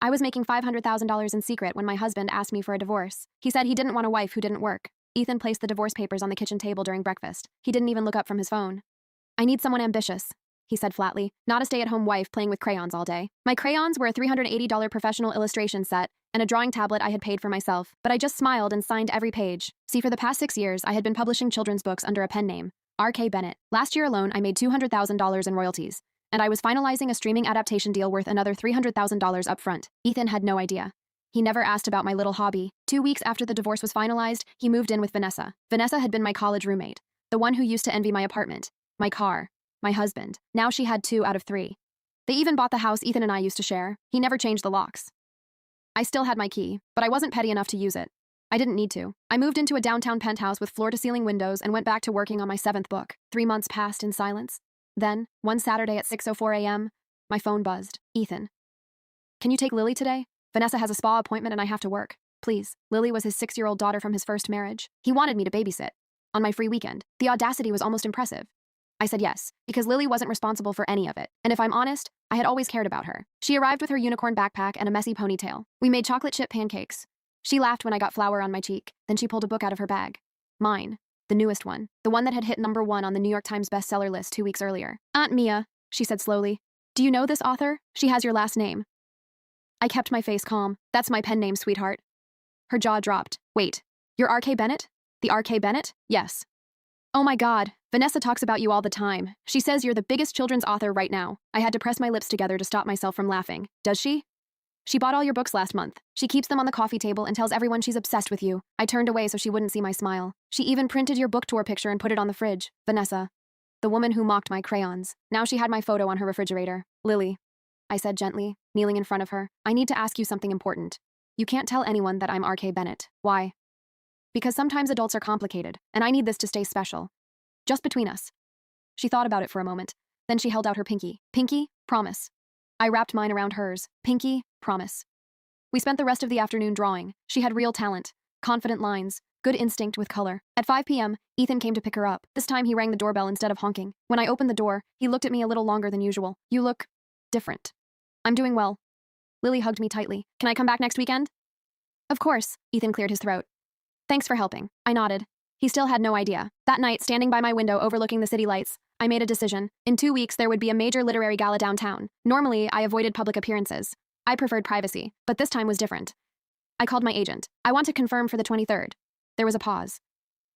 I was making $500,000 in secret when my husband asked me for a divorce. He said he didn't want a wife who didn't work. Ethan placed the divorce papers on the kitchen table during breakfast. He didn't even look up from his phone. I need someone ambitious, he said flatly, not a stay-at-home wife playing with crayons all day. My crayons were a $380 professional illustration set and a drawing tablet I had paid for myself, but I just smiled and signed every page. See, for the past 6 years, I had been publishing children's books under a pen name, R.K. Bennett. Last year alone, I made $200,000 in royalties, and I was finalizing a streaming adaptation deal worth another $300,000 up front. Ethan had no idea. He never asked about my little hobby. 2 weeks after the divorce was finalized, he moved in with Vanessa. Vanessa had been my college roommate, the one who used to envy my apartment, my car, my husband. Now she had 2 out of 3. They even bought the house Ethan and I used to share. He never changed the locks. I still had my key, but I wasn't petty enough to use it. I didn't need to. I moved into a downtown penthouse with floor-to-ceiling windows and went back to working on my 7th book. 3 months passed in silence. Then, one Saturday at 6:04 a.m., my phone buzzed. Ethan. Can you take Lily today? Vanessa has a spa appointment and I have to work. Please. Lily was his 6-year-old daughter from his first marriage. He wanted me to babysit. On my free weekend. The audacity was almost impressive. I said yes, because Lily wasn't responsible for any of it. And if I'm honest, I had always cared about her. She arrived with her unicorn backpack and a messy ponytail. We made chocolate chip pancakes. She laughed when I got flour on my cheek. Then she pulled a book out of her bag. Mine. The newest one. The one that had hit #1 on the New York Times bestseller list 2 weeks earlier. Aunt Mia, she said slowly. Do you know this author? She has your last name. I kept my face calm. That's my pen name, sweetheart. Her jaw dropped. Wait, you're R.K. Bennett? The R.K. Bennett? Yes. Oh my God, Vanessa talks about you all the time. She says you're the biggest children's author right now. I had to press my lips together to stop myself from laughing. Does she? She bought all your books last month. She keeps them on the coffee table and tells everyone she's obsessed with you. I turned away so she wouldn't see my smile. She even printed your book tour picture and put it on the fridge. Vanessa. The woman who mocked my crayons. Now she had my photo on her refrigerator. Lily. I said gently, kneeling in front of her. I need to ask you something important. You can't tell anyone that I'm R.K. Bennett. Why? Because sometimes adults are complicated, and I need this to stay special. Just between us. She thought about it for a moment. Then she held out her pinky. Pinky, promise. I wrapped mine around hers. Pinky, promise. We spent the rest of the afternoon drawing. She had real talent, confident lines, good instinct with color. At 5 p.m., Ethan came to pick her up. This time he rang the doorbell instead of honking. When I opened the door, he looked at me a little longer than usual. You look different. I'm doing well. Lily hugged me tightly. Can I come back next weekend? Of course, Ethan cleared his throat. Thanks for helping. I nodded. He still had no idea. That night, standing by my window overlooking the city lights, I made a decision. In 2 weeks, there would be a major literary gala downtown. Normally, I avoided public appearances. I preferred privacy, but this time was different. I called my agent. I want to confirm for the 23rd. There was a pause.